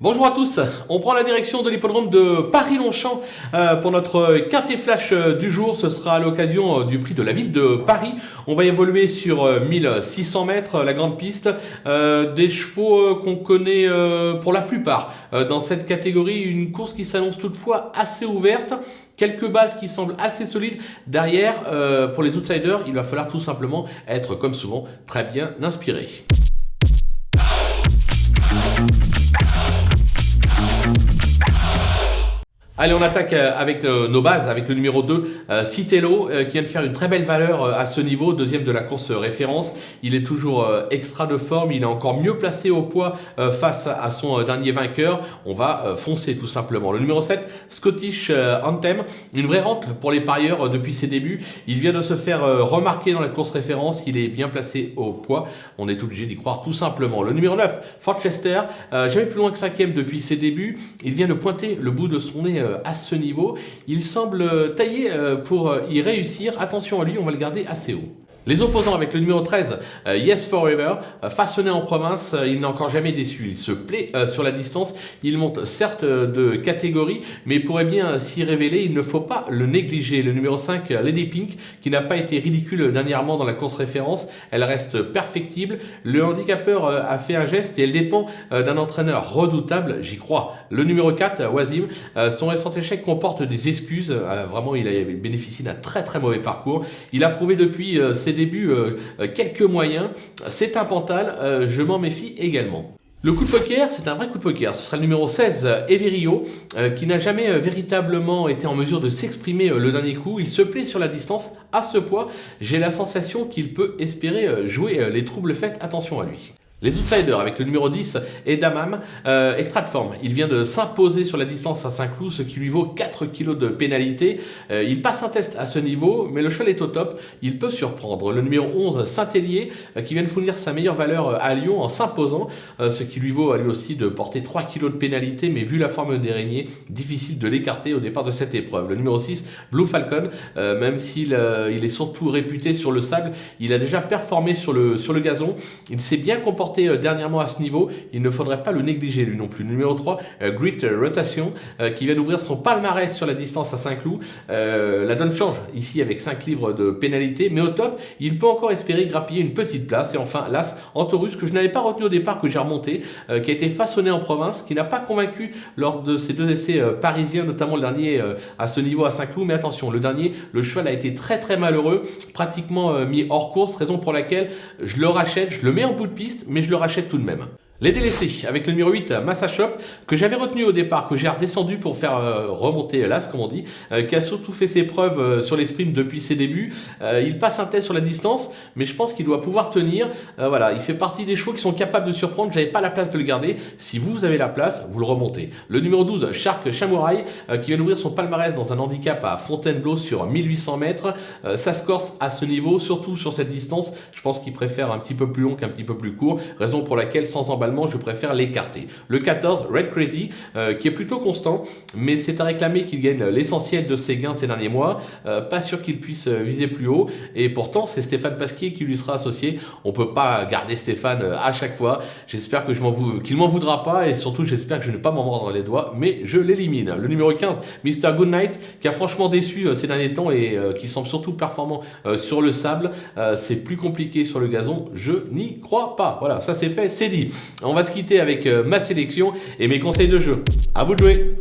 Bonjour à tous, on prend la direction de l'hippodrome de Paris-Longchamp pour notre quintet flash du jour. Ce sera à l'occasion du prix de la ville de Paris. On va évoluer sur 1600 mètres, la grande piste. Des chevaux qu'on connaît pour la plupart dans cette catégorie. Une course qui s'annonce toutefois assez ouverte. Quelques bases qui semblent assez solides. Derrière, pour les outsiders, il va falloir tout simplement être, comme souvent, très bien inspiré. Allez, on attaque avec nos bases, avec le numéro 2, Citello, qui vient de faire une très belle valeur à ce niveau, deuxième de la course référence. Il est toujours extra de forme, il est encore mieux placé au poids face à son dernier vainqueur. On va foncer tout simplement. Le numéro 7, Scottish Anthem, une vraie rente pour les parieurs depuis ses débuts. Il vient de se faire remarquer dans la course référence, il est bien placé au poids. On est obligé d'y croire tout simplement. Le numéro 9, Forchester, jamais plus loin que 5e depuis ses débuts. Il vient de pointer le bout de son nez à ce niveau. Il semble taillé pour y réussir. Attention à lui, on va le garder assez haut. Les opposants avec le numéro 13, Yes Forever, façonné en province, il n'a encore jamais déçu. Il se plaît sur la distance. Il monte certes de catégorie, mais pourrait bien s'y révéler. Il ne faut pas le négliger. Le numéro 5, Lady Pink, qui n'a pas été ridicule dernièrement dans la course référence. Elle reste perfectible. Le handicapeur a fait un geste et elle dépend d'un entraîneur redoutable. J'y crois. Le numéro 4, Wazim, son récent échec comporte des excuses. Vraiment, il a bénéficié d'un très très mauvais parcours. Il a prouvé depuis ses débuts quelques moyens. C'est un pantal, je m'en méfie également. Le coup de poker, c'est un vrai coup de poker. Ce sera le numéro 16, Everio, qui n'a jamais véritablement été en mesure de s'exprimer le dernier coup. Il se plaît sur la distance à ce poids. J'ai la sensation qu'il peut espérer jouer les troubles faits. Attention à lui. Les outsiders avec le numéro 10, Edamam, extra de forme. Il vient de s'imposer sur la distance à Saint-Cloud, ce qui lui vaut 4 kg de pénalité. Il passe un test à ce niveau, mais le cheval est au top. Il peut surprendre. Le numéro 11, Saint-Hélier, qui vient de fournir sa meilleure valeur à Lyon en s'imposant, ce qui lui vaut à lui aussi de porter 3 kg de pénalité, mais vu la forme des Régniers, difficile de l'écarter au départ de cette épreuve. Le numéro 6, Blue Falcon, même s'il il est surtout réputé sur le sable, il a déjà performé sur le gazon. Il s'est bien comporté dernièrement à ce niveau, il ne faudrait pas le négliger lui non plus. Le numéro 3, Great Rotation, qui vient d'ouvrir son palmarès sur la distance à Saint-Cloud. La donne change ici avec 5 livres de pénalité, mais au top, il peut encore espérer grappiller une petite place. Et enfin, l'As Antorus, que je n'avais pas retenu au départ, que j'ai remonté, qui a été façonné en province, qui n'a pas convaincu lors de ses 2 essais parisiens, notamment le dernier à ce niveau à Saint-Cloud. Mais attention, le dernier, le cheval a été très très malheureux, pratiquement mis hors course, raison pour laquelle je le rachète, je le mets en bout de piste, mais je le rachète tout de même. Les délaissés avec le numéro 8, Massa Shop, que j'avais retenu au départ, que j'ai redescendu pour faire remonter l'As, comme on dit, qui a surtout fait ses preuves sur les sprints depuis ses débuts. Il passe un test sur la distance, mais je pense qu'il doit pouvoir tenir. Voilà, il fait partie des chevaux qui sont capables de surprendre. J'avais pas la place de le garder. Si vous avez la place, vous le remontez. Le numéro 12, Shark Chamouraï, qui vient d'ouvrir son palmarès dans un handicap à Fontainebleau sur 1800 mètres. Ça se corse à ce niveau, surtout sur cette distance. Je pense qu'il préfère un petit peu plus long qu'un petit peu plus court, raison pour laquelle, sans emballement, je préfère l'écarter. Le 14, Red Crazy, qui est plutôt constant, mais c'est à réclamer qu'il gagne l'essentiel de ses gains ces derniers mois. Pas sûr qu'il puisse viser plus haut, et pourtant c'est Stéphane Pasquier qui lui sera associé. On peut pas garder Stéphane à chaque fois. J'espère que qu'il m'en voudra pas, et surtout j'espère que je ne vais pas m'en mordre les doigts, mais je l'élimine. Le numéro 15, Mr. Goodnight, qui a franchement déçu ces derniers temps et qui semble surtout performant sur le sable. C'est plus compliqué sur le gazon, je n'y crois pas. Voilà, ça c'est fait, c'est dit. On va se quitter avec ma sélection et mes conseils de jeu. À vous de jouer.